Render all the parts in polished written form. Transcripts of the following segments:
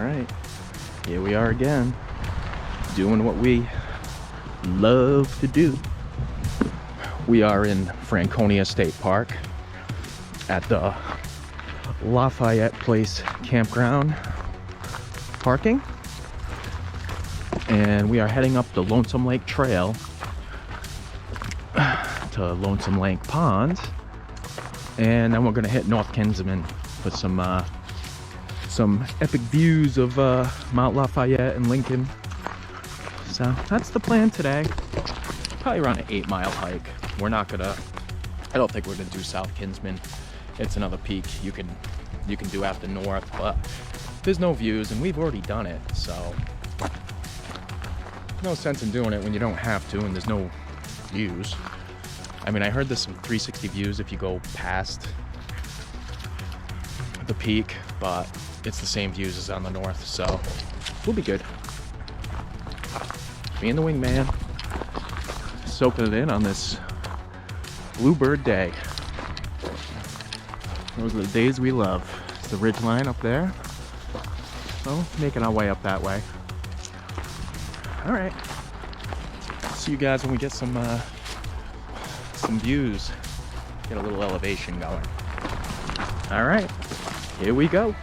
Alright, here we are again, doing what we love to do. We are in Franconia State Park at the Lafayette Place Campground parking, and we are heading up the Lonesome Lake Trail to Lonesome Lake Pond, and then we're gonna hit North Kinsman with some epic views of Mount Lafayette and Lincoln. So that's the plan today. Probably around an 8-mile hike. We're not gonna, I don't think we're gonna do South Kinsman. It's another peak you can do after North, but there's no views and we've already done it, so no sense in doing it when you don't have to and there's no views. I mean, I heard there's some 360 views if you go past the peak, but it's the same views as on the north, so we'll be good. Me and the wingman soaking it in on this bluebird day. Those are the days we love. It's the ridge line up there, so making our way up that way. All right, see you guys when we get some views, get a little elevation going. All right, here we go.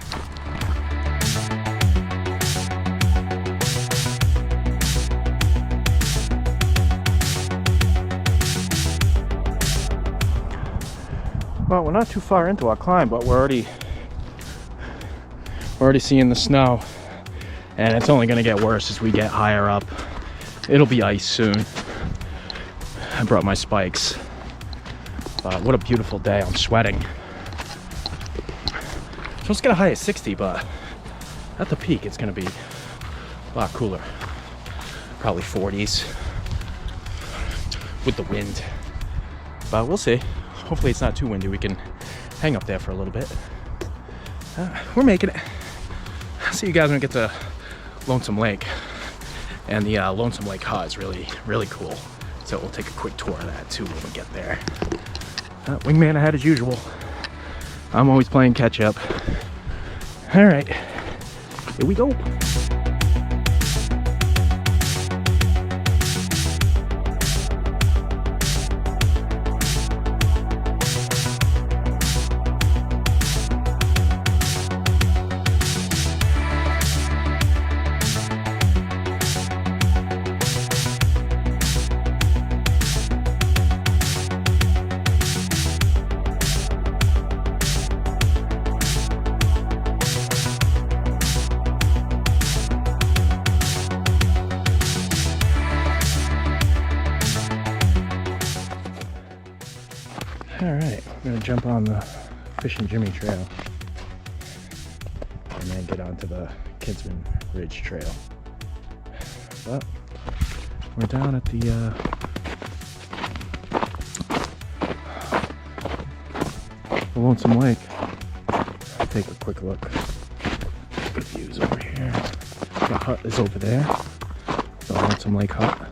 Well, we're not too far into our climb, but we're already seeing the snow, and it's only going to get worse as we get higher up. It'll be ice soon. I brought my spikes. What a beautiful day. I'm sweating. Supposed to get a high of 60, but at the peak it's going to be a lot cooler. Probably 40s with the wind, but we'll see. Hopefully it's not too windy. We can hang up there for a little bit. We're making it. See you guys when we get to Lonesome Lake. And the Lonesome Lake hut is really, really cool. So we'll take a quick tour of that too when we get there. Wingman ahead as usual. I'm always playing catch up. All right, here we go. Alright, we're going to jump on the Fishing Jimmy Trail and then get onto the Kinsman Ridge Trail. But we're down at the Lonesome Lake. Take a quick look. Good views over here. The hut is over there. The Lonesome Lake hut.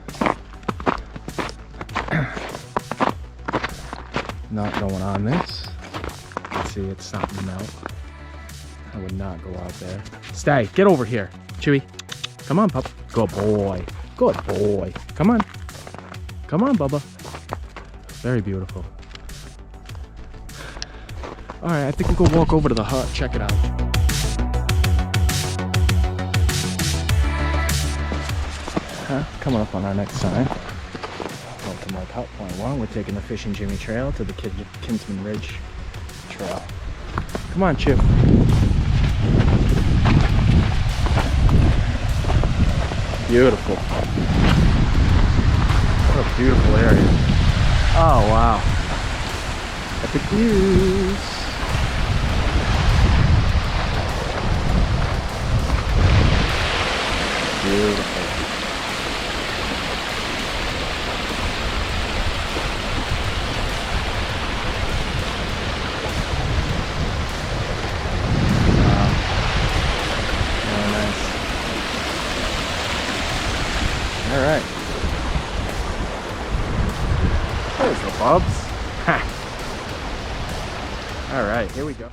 Not going on this. You can see it's starting to melt. I would not go out there. Stay, get over here. Chewie, come on, pup. Good boy. Good boy. Come on. Come on, Bubba. Very beautiful. All right, I think we'll go walk over to the hut, check it out. Coming up on our next sign. Lonesome Lake Hut, point 1. We're taking the Fishing Jimmy Trail to the Kinsman Ridge Trail. Come on, Chip. Beautiful. What a beautiful area. Oh, wow. Epic views. Beautiful. All right. There's the bubs. Ha. All right, here we go.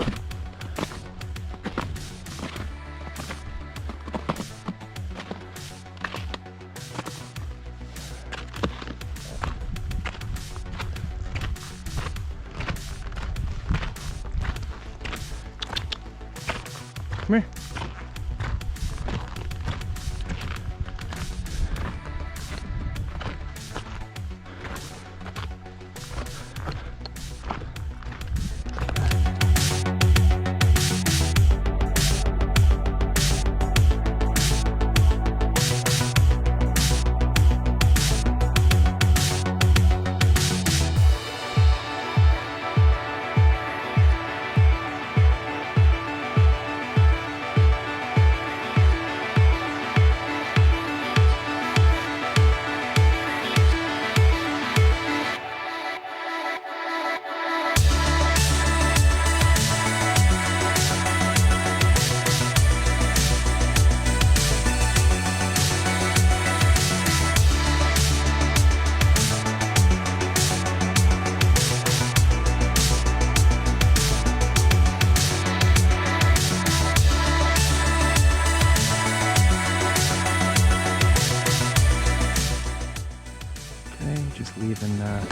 and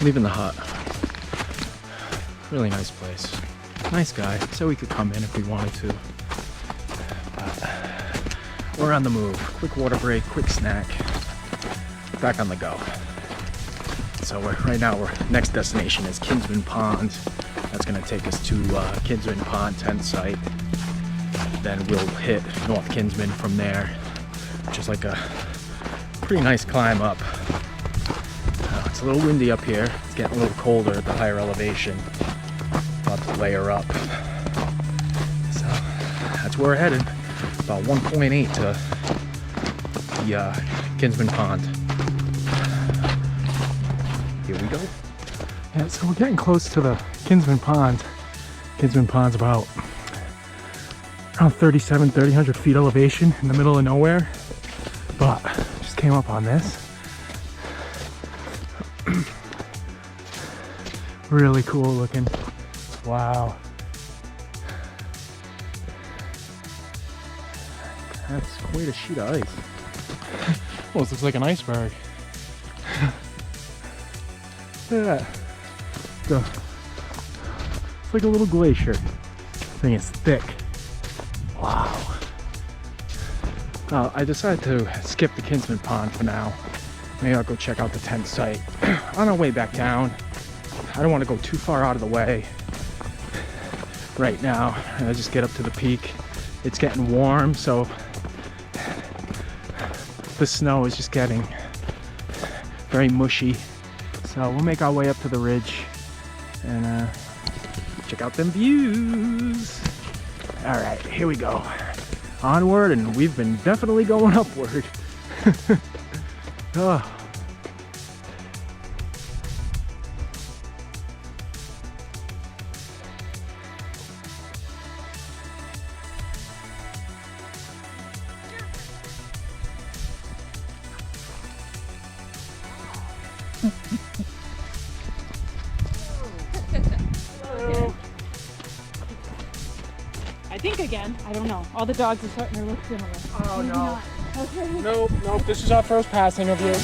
leaving the hut. Really nice place. Nice guy. So we could come in if we wanted to. But we're on the move. Quick water break, quick snack. Back on the go. So right now, our next destination is Kinsman Pond. That's going to take us to Kinsman Pond tent site. Then we'll hit North Kinsman from there, which is like a pretty nice climb up. It's a little windy up here. It's getting a little colder at the higher elevation. About to layer up. So that's where we're headed. About 1.8 to the Kinsman Pond. Here we go. Yeah, so we're getting close to the Kinsman Pond. Kinsman Pond's about around 300 feet elevation in the middle of nowhere. But just came up on this. Really cool looking. Wow. That's quite a sheet of ice. Almost looks like an iceberg. Look at that. It's like a little glacier. This thing is thick. Wow. I decided to skip the Kinsman Pond for now. Maybe I'll go check out the tent site on our way back down. I don't want to go too far out of the way right now. I just get up to the peak. It's getting warm, so the snow is just getting very mushy. So we'll make our way up to the ridge and check out them views. All right, here we go. Onward, and we've been definitely going upward. Oh. I think again. I don't know. All the dogs are starting to look similar. Oh, maybe no. not. Okay. Nope. This is our first passing of you.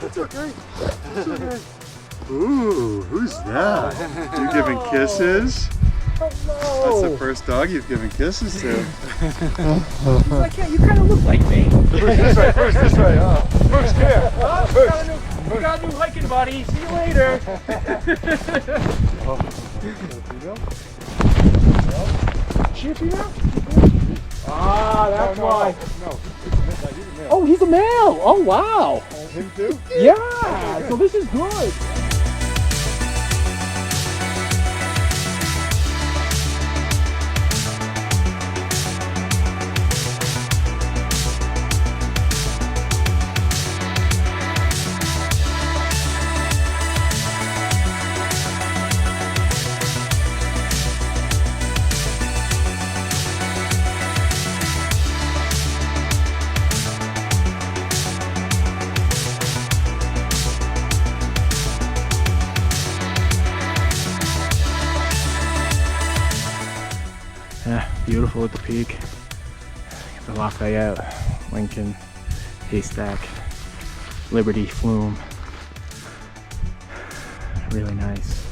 It's okay. It's okay. Ooh, who's that? You giving kisses? Hello. That's the first dog you've given kisses to. You kind of look like me. First this way. First here. We got a new hiking buddy. See you later. She a female? Ah, that's why. No. Oh, he's a male. Oh, wow. Him too? Yeah. So this is good. Yeah, beautiful at the peak. The Lafayette, Lincoln, Haystack, Liberty, Flume. Really nice.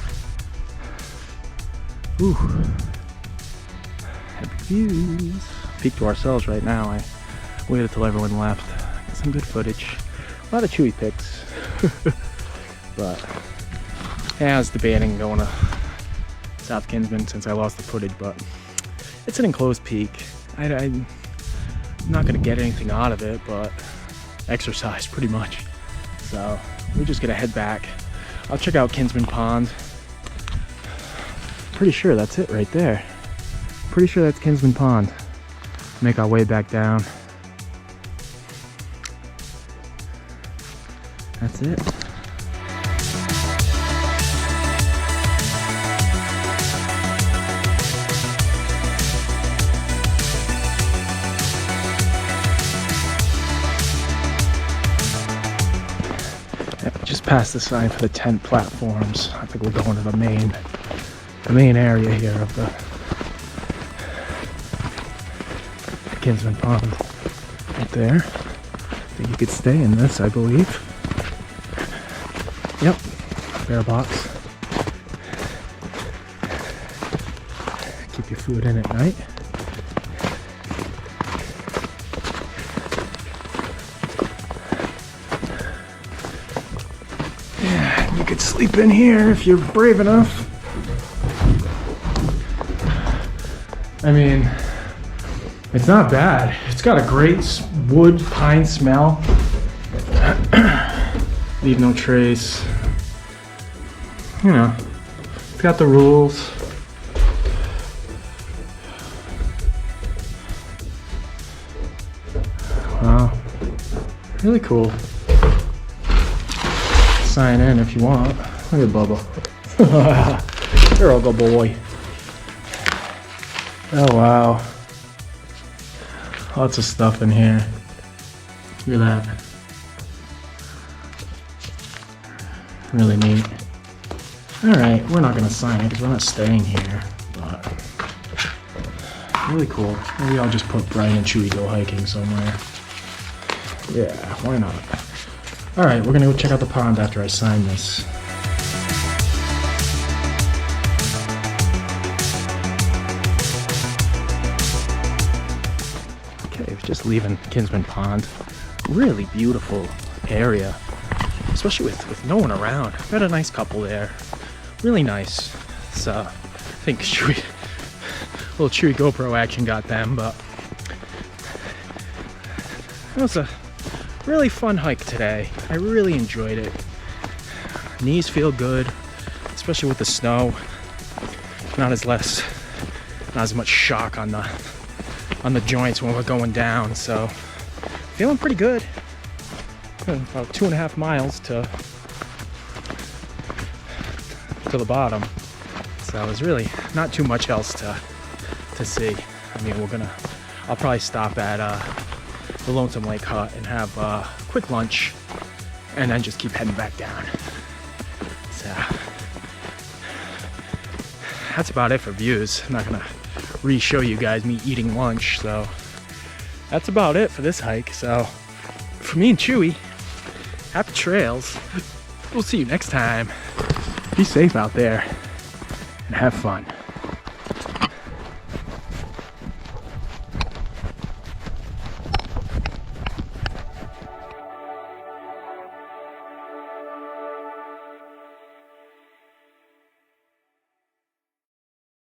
Ooh. Epic views. Peak to ourselves right now. I waited till everyone left. Got some good footage. A lot of Chewie pics. But yeah, I was debating going to South Kinsman since I lost the footage, but it's an enclosed peak. I'm not gonna get anything out of it, but exercise pretty much. So we're just gonna head back. I'll check out Kinsman Pond. Pretty sure that's it right there. Pretty sure that's Kinsman Pond. Make our way back down. That's it. Just past the sign for the tent platforms. I think we're going to the main area here of Kinsman Pond right there. I think you could stay in this, I believe. Yep, bear box. Keep your food in at night. Yeah, you could sleep in here if you're brave enough. I mean, it's not bad. It's got a great wood pine smell. Leave no trace. You know, it's got the rules. Wow, really cool. Sign in if you want. Look at Bubba. You're a good boy. Oh wow. Lots of stuff in here. Look at that. Really neat. Alright, we're not gonna sign it because we're not staying here. But really cool. Maybe I'll just put Brian and Chewie go hiking somewhere. Yeah, why not? Alright, we're gonna go check out the pond after I sign this. Just leaving Kinsman Pond. Really beautiful area, especially with no one around. Got a nice couple there. Really nice. So I think Chewie, little Chewie GoPro action got them, but it was a really fun hike today. I really enjoyed it. Knees feel good, especially with the snow. Not as much shock on the joints when we're going down, so feeling pretty good. About 2.5 miles to the bottom, so there's really not too much else to see. I mean, I'll probably stop at the Lonesome Lake Hut and have a quick lunch, and then just keep heading back down. So that's about it for views. I'm not gonna re-show you guys me eating lunch, so that's about it for this hike. So for me and Chewie, happy trails. We'll see you next time. Be safe out there and have fun.